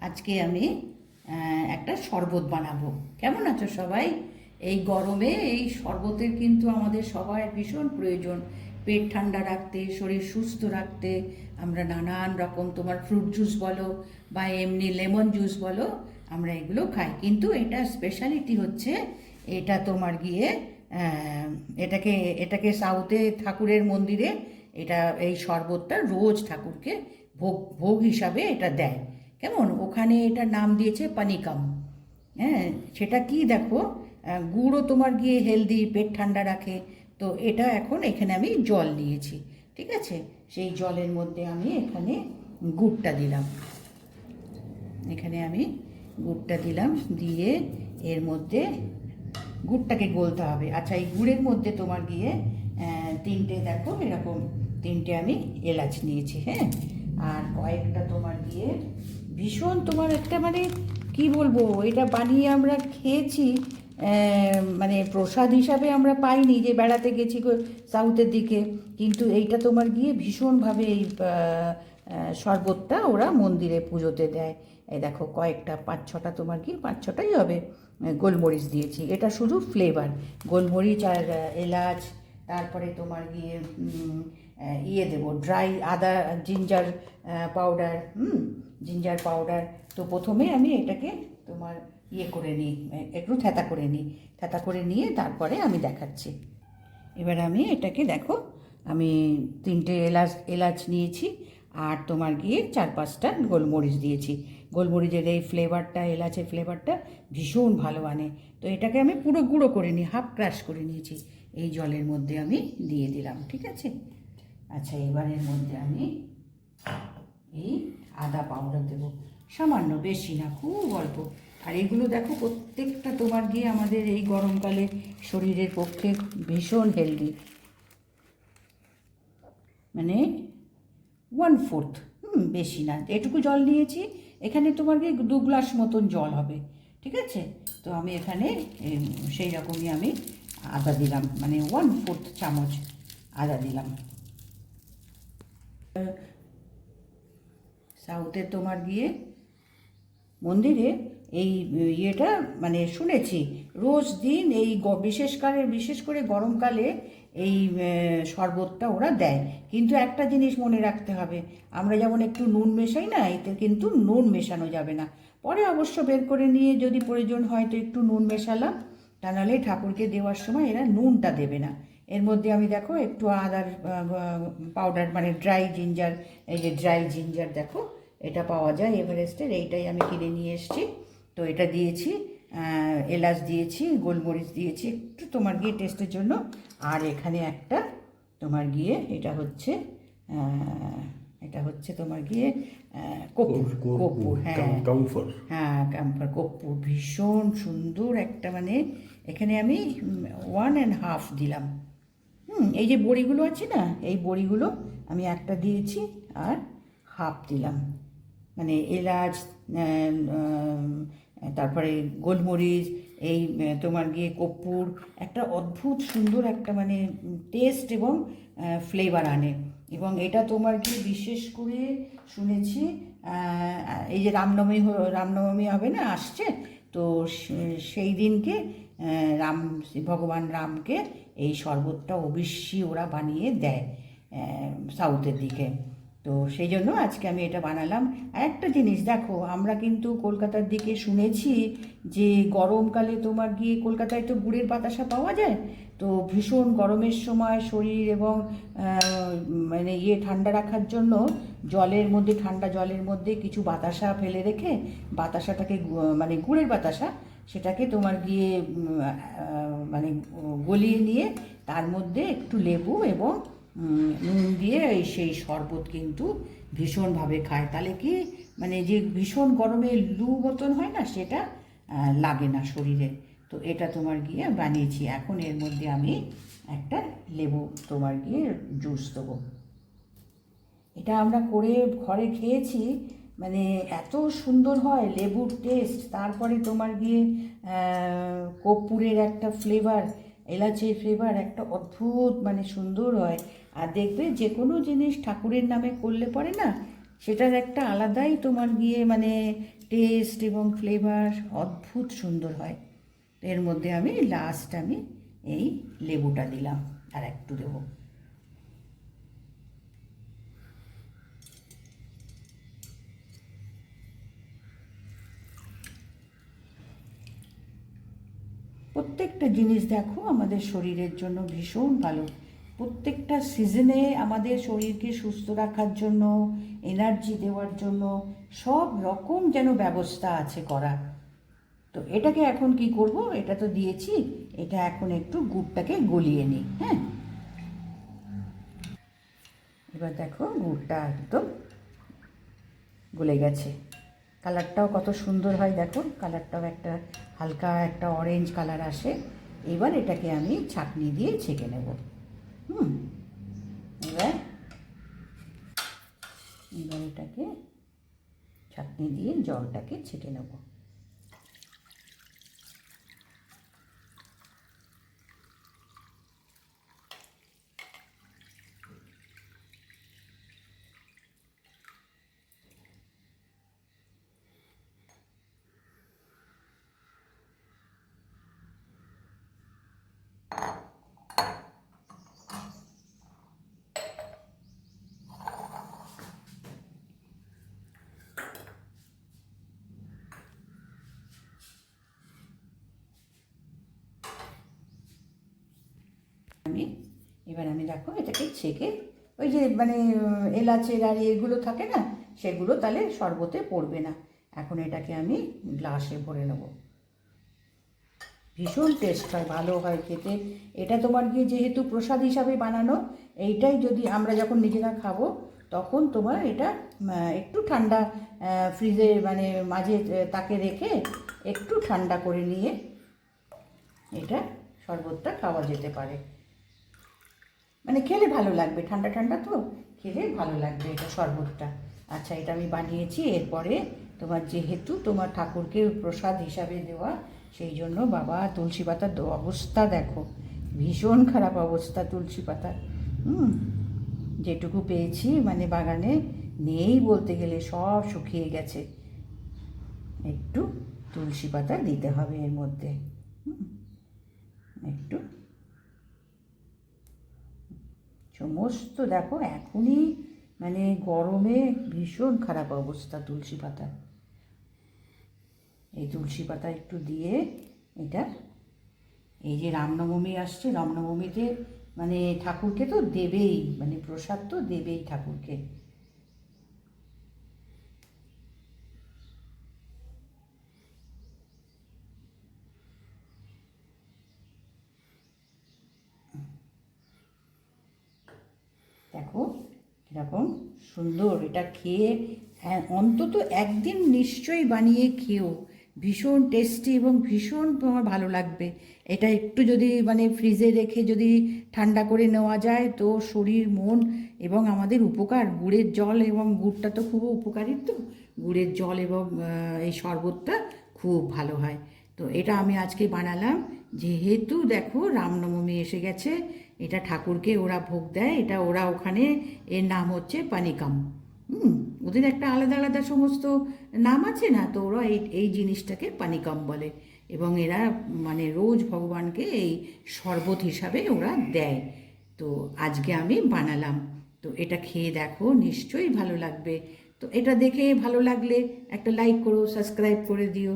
আজকে আমি একটা শরবত বানাবো। কেমন আছো সবাই? এই গরমে এই শরবতের কিন্তু আমাদের সবার ভীষণ প্রয়োজন। পেট ঠান্ডা রাখতে, শরীর সুস্থ রাখতে আমরা নানান রকম তোমার ফ্রুট জুস বলো বা এমনি লেমন জুস বলো, আমরা এগুলো খাই। কিন্তু এটা স্পেশালিটি হচ্ছে এটা তোমার গিয়ে এটাকে এটাকে সাউথে ঠাকুরের মন্দিরে এটা এই শরবতটা রোজ ঠাকুরকে ভোগ ভোগ হিসাবে এটা দেয়। কেমন ওখানে এটার নাম দিয়েছে পানিকাম। হ্যাঁ, সেটা কি দেখো, গুড়ও তোমার গিয়ে হেলদি, পেট ঠান্ডা রাখে। তো এটা এখন এখানে আমি জল নিয়েছি, ঠিক আছে? সেই জলের মধ্যে আমি এখানে গুড়টা দিলাম। এখানে আমি গুড়টা দিলাম, দিয়ে এর মধ্যে গুড়টাকে গলতে হবে। আচ্ছা, এই গুড়ের মধ্যে তোমার গিয়ে তিনটে, দেখো এরকম তিনটে আমি এলাচ নিয়েছি, হ্যাঁ। আর কয়েকটা তোমার গিয়ে ভীষণ তোমার একটা মানে কি বলবো, এটা বানিয়ে আমরা খেয়েছি, মানে প্রসাদ হিসাবে আমরা পাইনি, যে বেড়াতে গেছি সাউথের দিকে। কিন্তু এইটা তোমার গিয়ে ভীষণভাবে এই শরবতটা ওরা মন্দিরে পুজোতে দেয়। এই দেখো কয়েকটা, 5-6টা তোমার কি 5-6টাই হবে গোলমরিচ দিয়েছি। এটা শুধু ফ্লেভার, গোলমরিচ আর এলাচ। তারপরে তোমার গিয়ে ইয়ে দেবো, ড্রাই আদা, জিঞ্জার পাউডার, জিঞ্জার পাউডার। তো প্রথমে আমি এটাকে তোমার ইয়ে করে নিই, একটু থেঁতা করে নিই। থেঁতা করে নিয়ে তারপরে আমি দেখাচ্ছি। এবার আমি এটাকে দেখো, আমি 3টে এলাচ নিয়েছি, আর তোমার গিয়ে 4-5টা গোলমরিচ দিয়েছি। গোলমরিচের এই ফ্লেভারটা, এলাচের ফ্লেভারটা ভীষণ ভালো আনে। তো এটাকে আমি পুরো গুঁড়ো করে নিই, হাফ ক্রাশ করে নিয়েছি, এই জলের মধ্যে আমি দিয়ে দিলাম, ঠিক আছে? আচ্ছা, এবারের মধ্যে আমি এই আদা পাউডার দেবো, সামান্য, বেশি না, খুব অল্প। আর এগুলো দেখো প্রত্যেকটা তোমার গিয়ে আমাদের এই গরমকালে শরীরের পক্ষে ভীষণ হেলদি। মানে 1/4, বেশি না, এটুকু জল নিয়েছি। এখানে তোমার গিয়ে 2 গ্লাস মতন জল হবে, ঠিক আছে? তো আমি এখানে সেই রকমই আমি আদা দিলাম, মানে 1/4 চামচ আদা দিলাম। সাউথে তোমার গিয়ে মন্দিরে এই ইয়েটা মানে শুনেছি রোজ দিন এই বিশেষ করে গরমকালে এই শরবতটা ওরা দেয়। কিন্তু একটা জিনিস মনে রাখতে হবে, আমরা যেমন একটু নুন মেশাই না, এতে কিন্তু নুন মেশানো যাবে না। পরে অবশ্য বের করে নিয়ে যদি প্রয়োজন হয় তো একটু নুন মেশালাম, তা নাহলে ঠাকুরকে দেওয়ার সময় এরা নুনটা দেবে না। এর মধ্যে আমি দেখো একটু আদার পাউডার, মানে ড্রাই জিঞ্জার, এই যে ড্রাই জিঞ্জার দেখো, এটা পাওয়া যায় এভারেস্টের, এইটাই আমি কিনে নিয়ে এসেছি। তো এটা দিয়েছি, এলাচ দিয়েছি, গোলমরিচ দিয়েছি একটু তোমার গিয়ে টেস্টের জন্য। আর এখানে একটা তোমার গিয়ে এটা হচ্ছে তোমার গিয়ে কর্পূর। কর্পূর, হ্যাঁ হ্যাঁ, ক্যাম্ফর কর্পূর, ভীষণ সুন্দর একটা, মানে এখানে আমি 1.5 দিলাম। এই যে বড়িগুলো আছে না, এই বড়িগুলো আমি একটা দিয়েছি, আর হাফ দিলাম, মানে এলাচ, তারপরে গোলমরিচ, এই তোমার গিয়ে কর্পূর, একটা অদ্ভুত সুন্দর একটা মানে টেস্ট এবং ফ্লেভার আনে। এবং এটা তোমার গিয়ে বিশেষ করে শুনেছি, এই যে রামনবমী হবে না, আসছে, তো সেই দিনকে ভগবান রামকে এই শরবতটা অবশ্যই ওরা বানিয়ে দেয় সাউথের দিকে। তো সেই জন্য আজকে আমি এটা বানালাম। আর একটা জিনিস দেখো, আমরা কিন্তু কলকাতার দিকে শুনেছি যে গরমকালে তোমার গিয়ে কলকাতায় তো গুড়ের বাতাসা পাওয়া যায়। তো ভীষণ গরমের সময় শরীর এবং মানে ঠান্ডা রাখার জন্য জলের মধ্যে, ঠান্ডা জলের মধ্যে কিছু বাতাসা ফেলে রেখে, বাতাসাটাকে মানে গুড়ের বাতাসা, সেটাকে তোমার গিয়ে মানে গলিয়ে নিয়ে তার মধ্যে একটু লেবু এবং নুন দিয়ে সেই শরবত কিন্তু ভীষণভাবে খায়। তাহলে কি, মানে যে ভীষণ গরমে লু মতন হয় না, সেটা লাগে না শরীরে। তো এটা তোমার গিয়ে বানিয়েছি। এখন এর মধ্যে আমি একটা লেবু তোমার গিয়ে জুস দেবো। এটা আমরা করে ঘরে খেয়েছি, মানে এত সুন্দর হয় লেবুর টেস্ট, তারপরে তোমার গিয়ে কর্পূরের একটা ফ্লেভার, এলাচের ফ্লেভার, একটা অদ্ভুত মানে সুন্দর হয়। আর দেখবে যে কোনো জিনিস ঠাকুরের নামে করলে পরে না, সেটার একটা আলাদাই তোমার গিয়ে মানে টেস্ট এবং ফ্লেভার অদ্ভুত সুন্দর হয়। এর মধ্যে আমি লাস্ট এই লেবুটা দিলাম, আর একটু দেবো। প্রত্যেকটা জিনিস দেখো আমাদের শরীরের জন্য ভীষণ ভালো। প্রত্যেকটা সিজনে আমাদের শরীরকে সুস্থ রাখার জন্য, এনার্জি দেওয়ার জন্য সব রকম যেন ব্যবস্থা আছে করা। তো এটাকে এখন কি করব, এটা তো দিয়েছি, এটা এখন একটু গুড়টাকে গলিয়ে নিই। হ্যাঁ, এবার দেখো গুড়টা একদম গলে গেছে। কালারটাও কত সুন্দর হয় দেখো, কালারটাও একটা হালকা একটা অরেঞ্জ কালার আসে। এবার এটাকে আমি ছাঁকনি দিয়ে ছেঁকে নেব। এবার এটাকে ছাঁকনি দিয়ে জলটাকে ছেঁকে নেব। এবার আমি দেখো এটাকে ছেঁকে ওই যে এলাচের আর এগুলো থাকে না, সেগুলো তাহলে শরবতে পড়বে না। এখন এটাকে আমি গ্লাসে ভরে নেব। ভীষণ টেস্ট হয়, ভালো হয় খেতে। এটা তোমার গিয়ে যেহেতু প্রসাদ হিসাবে বানানো, এইটাই যদি আমরা যখন নিজেরা খাবো তখন তোমার এটা একটু ঠান্ডা ফ্রিজে মাঝে তাকে রেখে একটু ঠান্ডা করে নিয়ে এটা শরবতটা খাওয়া যেতে পারে। খেলে ভালো লাগবে, ঠান্ডা ঠান্ডা তো খেলে ভালো লাগবে এটা শরবতটা। আচ্ছা, এটা আমি বানিয়েছি। এরপরে তোমার যেহেতু তোমার ঠাকুরকে প্রসাদ হিসাবে দেওয়া, সেই জন্য বাবা তুলসী পাতার অবস্থা দেখো, ভীষণ খারাপ অবস্থা তুলসী পাতার। যেটুকু পেয়েছি বাগানে নেই বলতে গেলে, সব শুকিয়ে গেছে। একটু তুলসী পাতা দিতে হবে এর মধ্যে, একটু। সমস্ত দেখো এখনই গরমে ভীষণ খারাপ অবস্থা তুলসী পাতা। এই তুলসী পাতা একটু দিয়ে এটা, এই যে রামনবমী আসছে, রামনবমীতে ঠাকুরকে তো দেবেই, প্রসাদ তো দেবেই ঠাকুরকে। দেখো এরকম সুন্দর, এটা খেয়ে অন্তত একদিন নিশ্চয়ই বানিয়ে খেও, ভীষণ টেস্টি এবং ভীষণ তোমার ভালো লাগবে। এটা একটু যদি ফ্রিজে রেখে যদি ঠান্ডা করে নেওয়া যায় তো শরীর মন এবং আমাদের উপকার। গুড়ের জল এবং গুড়টা তো খুব উপকারী, তো গুড়ের জল এবং এই শরবতটা খুব ভালো হয়। তো এটা আমি আজকে বানালাম, যেহেতু দেখো রামনবমী এসে গেছে, এটা ঠাকুরকে ওরা ভোগ দেয়, এটা ওরা ওখানে এর নাম হচ্ছে পানিকাম। ওদের একটা আলাদা আলাদা সমস্ত নাম আছে না, তো ওরা এই জিনিসটাকে পানিকাম বলে। এবং এরা রোজ ভগবানকে এই শরবত হিসাবে ওরা দেয়। তো আজকে আমি বানালাম, তো এটা খেয়ে দেখো, নিশ্চয়ই ভালো লাগবে। তো এটা দেখে ভালো লাগলে একটা লাইক করো, সাবস্ক্রাইব করে দিও।